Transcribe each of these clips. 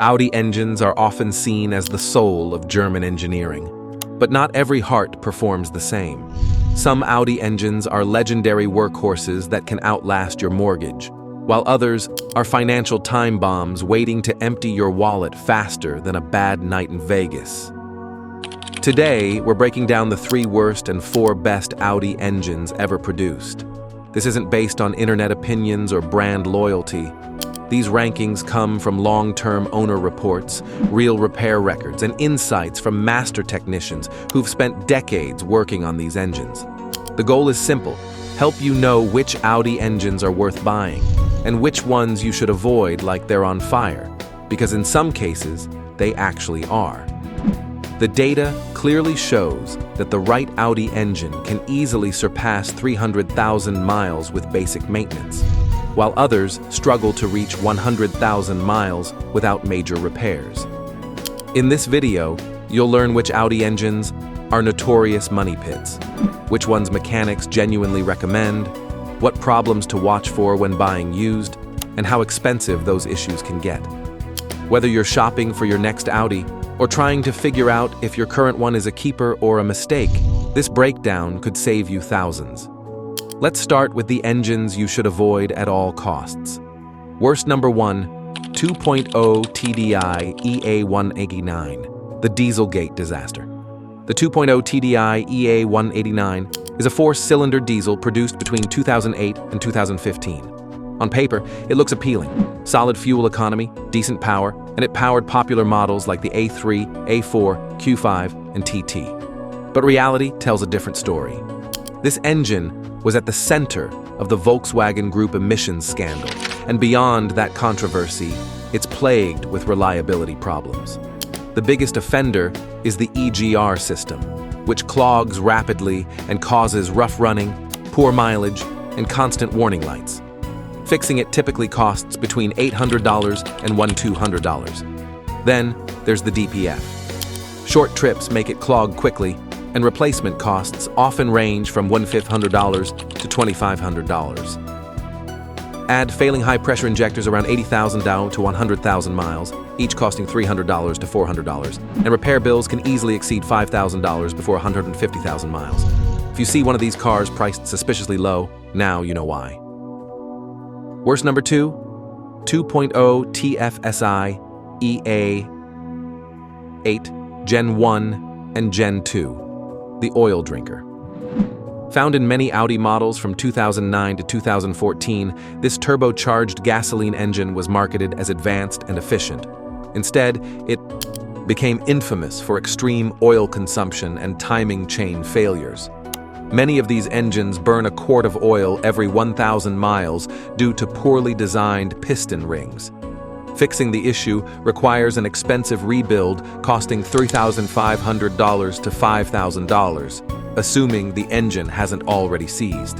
Audi engines are often seen as the soul of German engineering, but not every heart performs the same. Some Audi engines are legendary workhorses that can outlast your mortgage, while others are financial time bombs waiting to empty your wallet faster than a bad night in Vegas. Today, we're breaking down the 3 worst and 4 best Audi engines ever produced. This isn't based on internet opinions or brand loyalty. These rankings come from long-term owner reports, real repair records, and insights from master technicians who've spent decades working on these engines. The goal is simple: help you know which Audi engines are worth buying and which ones you should avoid like they're on fire, because in some cases, they actually are. The data clearly shows that the right Audi engine can easily surpass 300,000 miles with basic maintenance, while others struggle to reach 100,000 miles without major repairs. In this video, you'll learn which Audi engines are notorious money pits, which ones mechanics genuinely recommend, what problems to watch for when buying used, and how expensive those issues can get. Whether you're shopping for your next Audi or trying to figure out if your current one is a keeper or a mistake, this breakdown could save you thousands. Let's start with the engines you should avoid at all costs. Worst number 1, 2.0 TDI EA189, the Dieselgate disaster. The 2.0 TDI EA189 is a 4-cylinder diesel produced between 2008 and 2015. On paper, it looks appealing: solid fuel economy, decent power, and it powered popular models like the A3, A4, Q5, and TT. But reality tells a different story. This engine was at the center of the Volkswagen Group emissions scandal, and beyond that controversy, it's plagued with reliability problems. The biggest offender is the EGR system, which clogs rapidly and causes rough running, poor mileage, and constant warning lights. Fixing it typically costs between $800 and $1,200. Then there's the DPF. Short trips make it clog quickly, and replacement costs often range from $1,500 to $2,500. Add failing high-pressure injectors around 80,000 down to 100,000 miles, each costing $300 to $400, and repair bills can easily exceed $5,000 before 150,000 miles. If you see one of these cars priced suspiciously low, now you know why. Worst number 2, 2.0 TFSI EA888 Gen 1 and Gen 2, the oil drinker. Found in many Audi models from 2009 to 2014, this turbocharged gasoline engine was marketed as advanced and efficient. Instead, it became infamous for extreme oil consumption and timing chain failures. Many of these engines burn a quart of oil every 1,000 miles due to poorly designed piston rings. Fixing the issue requires an expensive rebuild costing $3,500 to $5,000, assuming the engine hasn't already seized.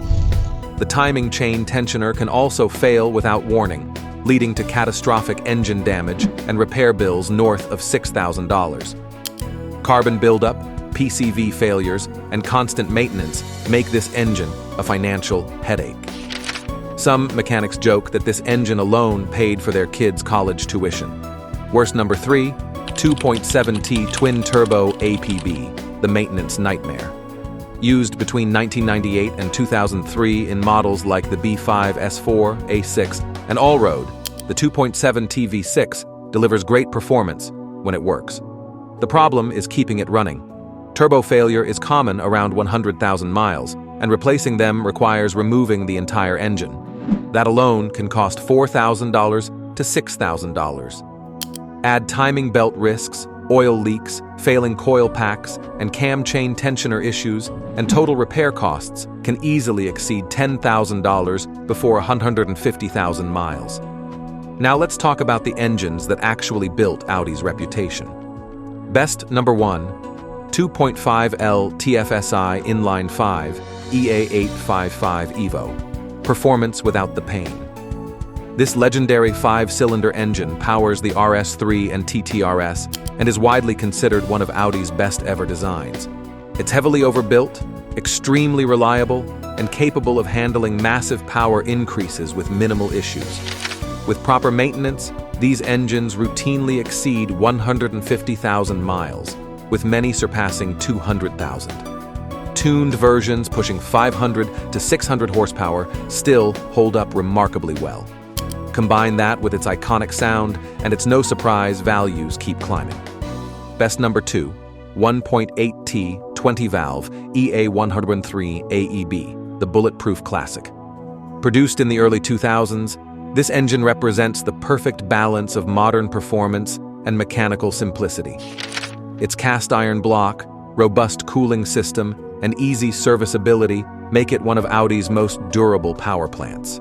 The timing chain tensioner can also fail without warning, leading to catastrophic engine damage and repair bills north of $6,000. Carbon buildup, PCV failures, and constant maintenance make this engine a financial headache. Some mechanics joke that this engine alone paid for their kids' college tuition. Worst number 3, 2.7T twin-turbo APB, the maintenance nightmare. Used between 1998 and 2003 in models like the B5 S4, A6, and Allroad, the 2.7T V6 delivers great performance when it works. The problem is keeping it running. Turbo failure is common around 100,000 miles, and replacing them requires removing the entire engine. That alone can cost $4,000 to $6,000. Add timing belt risks, oil leaks, failing coil packs, and cam chain tensioner issues, and total repair costs can easily exceed $10,000 before 150,000 miles. Now let's talk about the engines that actually built Audi's reputation. Best number 1, 2.5L TFSI Inline 5 EA888 Evo. Performance without the pain. This legendary 5-cylinder engine powers the RS3 and TTRS and is widely considered one of Audi's best ever designs. It's heavily overbuilt, extremely reliable, and capable of handling massive power increases with minimal issues. With proper maintenance, These engines routinely exceed 150,000 miles, with many surpassing 200,000. Tuned versions pushing 500 to 600 horsepower still hold up remarkably well. Combine that with its iconic sound, and it's no surprise values keep climbing. Best number 2, 1.8T 20-valve EA189 AEB, the bulletproof classic. Produced in the early 2000s, this engine represents the perfect balance of modern performance and mechanical simplicity. Its cast iron block, robust cooling system, and easy serviceability make it one of Audi's most durable power plants.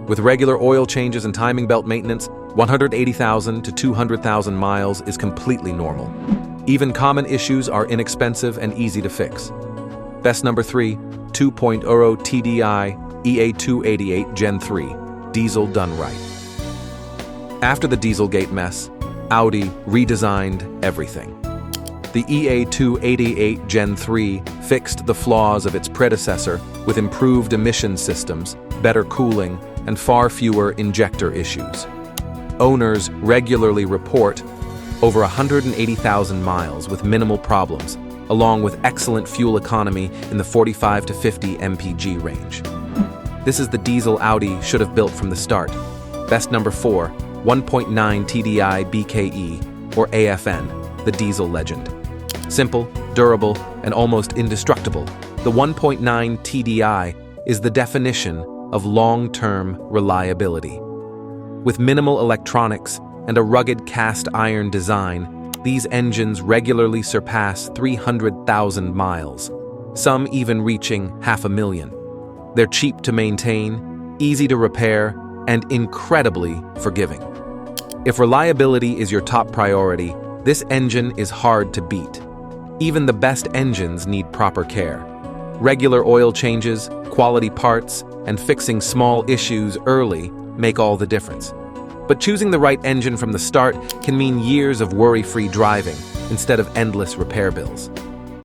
With regular oil changes and timing belt maintenance, 180,000 to 200,000 miles is completely normal. Even common issues are inexpensive and easy to fix. Best number 3, 2.0 TDI EA888 Gen 3, diesel done right. After the Dieselgate mess, Audi redesigned everything. The EA888 Gen 3 fixed the flaws of its predecessor with improved emission systems, better cooling, and far fewer injector issues. Owners regularly report over 180,000 miles with minimal problems, along with excellent fuel economy in the 45 to 50 mpg range. This is the diesel Audi should have built from the start. Best number 4, 1.9 TDI BKE, or AFN, the diesel legend. Simple, durable, and almost indestructible, the 1.9 TDI is the definition of long-term reliability. With minimal electronics and a rugged cast iron design, these engines regularly surpass 300,000 miles, some even reaching 500,000. They're cheap to maintain, easy to repair, and incredibly forgiving. If reliability is your top priority, this engine is hard to beat. Even the best engines need proper care. Regular oil changes, quality parts, and fixing small issues early make all the difference. But choosing the right engine from the start can mean years of worry-free driving instead of endless repair bills.